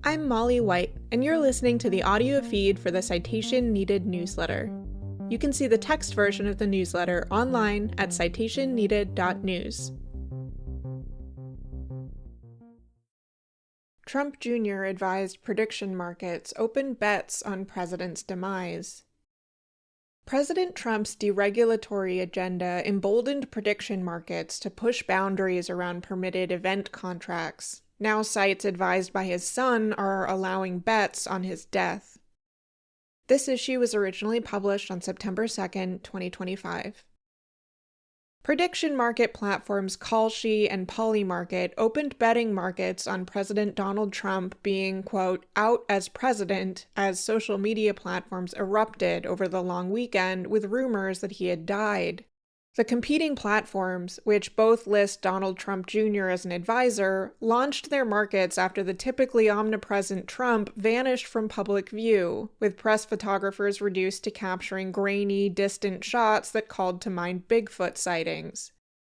I'm Molly White, and you're listening to the audio feed for the Citation Needed newsletter. You can see the text version of the newsletter online at citationneeded.news. Trump Jr. advised prediction markets open bets on president's demise. President Trump's deregulatory agenda emboldened prediction markets to push boundaries around permitted event contracts. Now sites advised by his son are allowing bets on his death. This issue was originally published on September 2nd, 2025. Prediction market platforms Kalshi and Polymarket opened betting markets on President Donald Trump being, quote, out as president as social media platforms erupted over the long weekend with rumors that he had died. The competing platforms, which both list Donald Trump Jr. as an advisor, launched their markets after the typically omnipresent Trump vanished from public view, with press photographers reduced to capturing grainy, distant shots that called to mind Bigfoot sightings.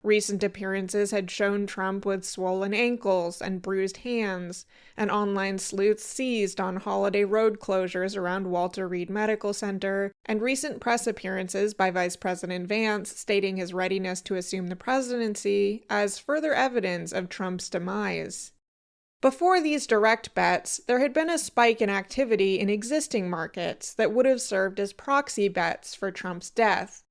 Recent appearances had shown Trump with swollen ankles and bruised hands, and online sleuths seized on holiday road closures around Walter Reed Medical Center, and recent press appearances by Vice President Vance stating his readiness to assume the presidency as further evidence of Trump's demise. Before these direct bets, there had been a spike in activity in existing markets that would have served as proxy bets for Trump's death.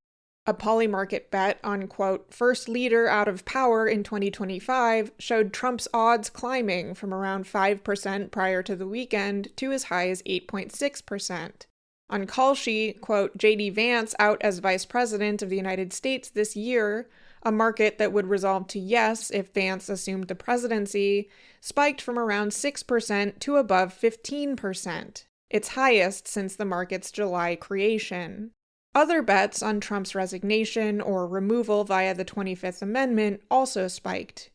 A Polymarket bet on, quote, first leader out of power in 2025 showed Trump's odds climbing from around 5% prior to the weekend to as high as 8.6%. On Kalshi, quote, J.D. Vance out as vice president of the United States this year, a market that would resolve to yes if Vance assumed the presidency, spiked from around 6% to above 15%, its highest since the market's July creation. Other bets on Trump's resignation or removal via the 25th Amendment also spiked.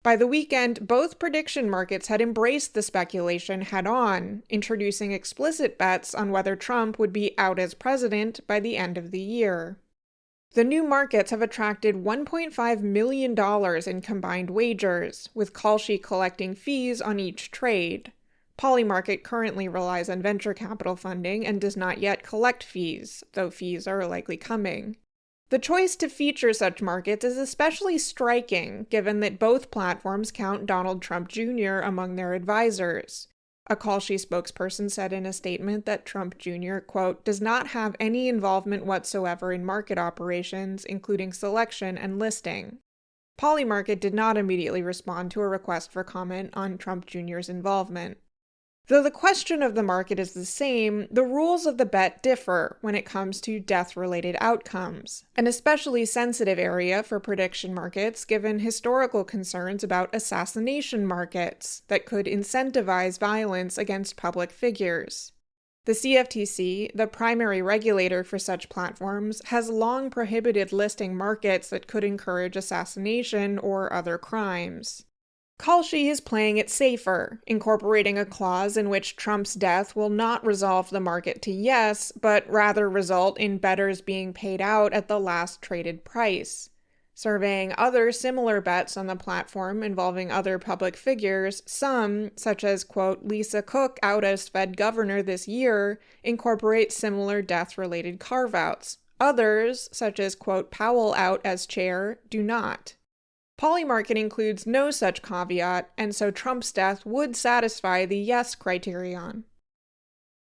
By the weekend, both prediction markets had embraced the speculation head-on, introducing explicit bets on whether Trump would be out as president by the end of the year. The new markets have attracted $1.5 million in combined wagers, with Kalshi collecting fees on each trade. Polymarket currently relies on venture capital funding and does not yet collect fees, though fees are likely coming. The choice to feature such markets is especially striking, given that both platforms count Donald Trump Jr. among their advisors. A Kalshi spokesperson said in a statement that Trump Jr., quote, does not have any involvement whatsoever in market operations, including selection and listing. Polymarket did not immediately respond to a request for comment on Trump Jr.'s involvement. Though the question of the market is the same, the rules of the bet differ when it comes to death-related outcomes, an especially sensitive area for prediction markets given historical concerns about assassination markets that could incentivize violence against public figures. The CFTC, the primary regulator for such platforms, has long prohibited listing markets that could encourage assassination or other crimes. Kalshi is playing it safer, incorporating a clause in which Trump's death will not resolve the market to yes, but rather result in bettors being paid out at the last traded price. Surveying other similar bets on the platform involving other public figures, some, such as, quote, Lisa Cook out as Fed governor this year, incorporate similar death-related carve-outs. Others, such as, quote, Powell out as chair, do not. Polymarket includes no such caveat, and so Trump's death would satisfy the yes criterion.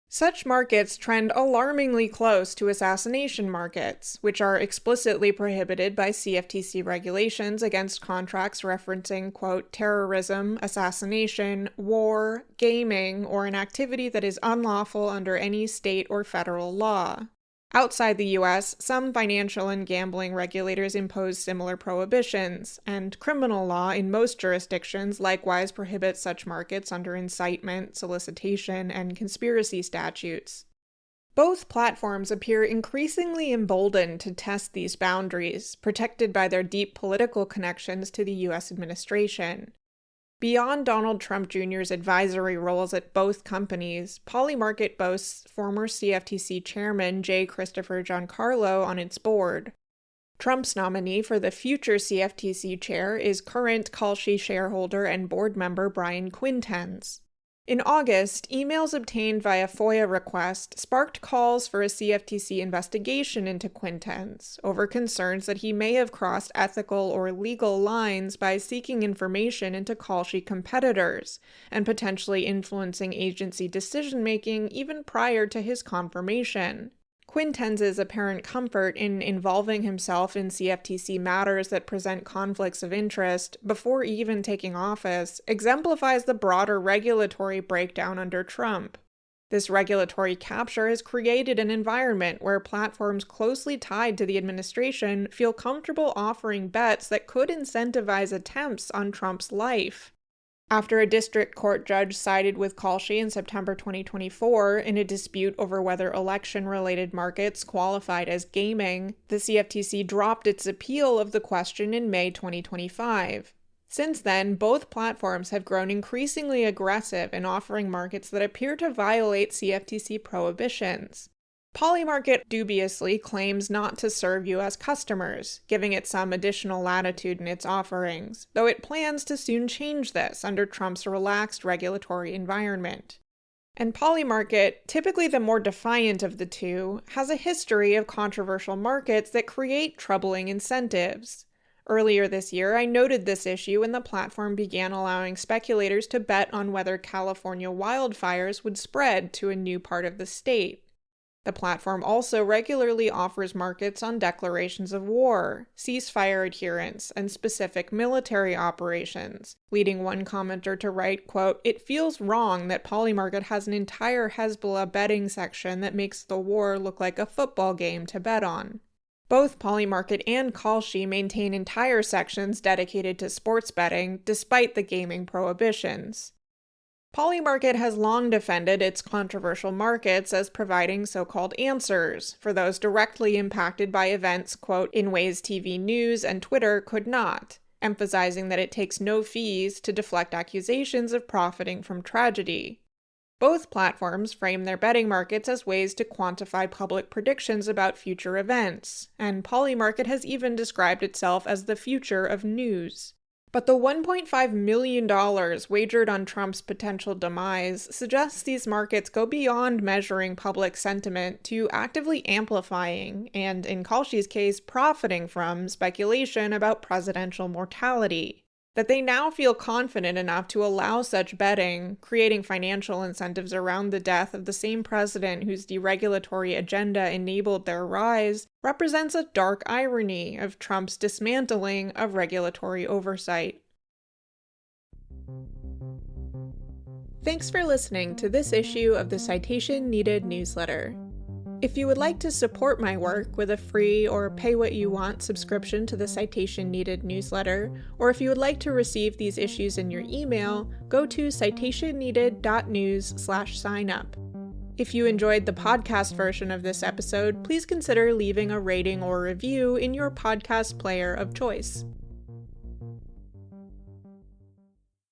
Such markets trend alarmingly close to assassination markets, which are explicitly prohibited by CFTC regulations against contracts referencing, quote, terrorism, assassination, war, gaming, or an activity that is unlawful under any state or federal law. Outside the U.S., some financial and gambling regulators impose similar prohibitions, and criminal law in most jurisdictions likewise prohibits such markets under incitement, solicitation, and conspiracy statutes. Both platforms appear increasingly emboldened to test these boundaries, protected by their deep political connections to the U.S. administration. Beyond Donald Trump Jr.'s advisory roles at both companies, Polymarket boasts former CFTC chairman J. Christopher Giancarlo on its board. Trump's nominee for the future CFTC chair is current Kalshi shareholder and board member Brian Quintenz. In August, emails obtained via FOIA request sparked calls for a CFTC investigation into Quintenz over concerns that he may have crossed ethical or legal lines by seeking information into Kalshi competitors and potentially influencing agency decision-making even prior to his confirmation. Quintenz's apparent comfort in involving himself in CFTC matters that present conflicts of interest before even taking office exemplifies the broader regulatory breakdown under Trump. This regulatory capture has created an environment where platforms closely tied to the administration feel comfortable offering bets that could incentivize attempts on Trump's life. After a district court judge sided with Kalshi in September 2024 in a dispute over whether election-related markets qualified as gaming, the CFTC dropped its appeal of the question in May 2025. Since then, both platforms have grown increasingly aggressive in offering markets that appear to violate CFTC prohibitions. Polymarket dubiously claims not to serve U.S. customers, giving it some additional latitude in its offerings, though it plans to soon change this under Trump's relaxed regulatory environment. And Polymarket, typically the more defiant of the two, has a history of controversial markets that create troubling incentives. Earlier this year, I noted this issue when the platform began allowing speculators to bet on whether California wildfires would spread to a new part of the state. The platform also regularly offers markets on declarations of war, ceasefire adherence, and specific military operations, leading one commenter to write, quote, "It feels wrong that Polymarket has an entire Hezbollah betting section that makes the war look like a football game to bet on." Both Polymarket and Kalshi maintain entire sections dedicated to sports betting, despite the gaming prohibitions. Polymarket has long defended its controversial markets as providing so-called answers for those directly impacted by events, quote, "in ways TV news and Twitter could not," emphasizing that it takes no fees to deflect accusations of profiting from tragedy. Both platforms frame their betting markets as ways to quantify public predictions about future events, and Polymarket has even described itself as the future of news. But the $1.5 million wagered on Trump's potential demise suggests these markets go beyond measuring public sentiment to actively amplifying, and in Kalshi's case, profiting from speculation about presidential mortality. That they now feel confident enough to allow such betting, creating financial incentives around the death of the same president whose deregulatory agenda enabled their rise, represents a dark irony of Trump's dismantling of regulatory oversight. Thanks for listening to this issue of the Citation Needed newsletter. If you would like to support my work with a free or pay-what-you-want subscription to the Citation Needed newsletter, or if you would like to receive these issues in your email, go to citationneeded.news/sign-up. If you enjoyed the podcast version of this episode, please consider leaving a rating or review in your podcast player of choice.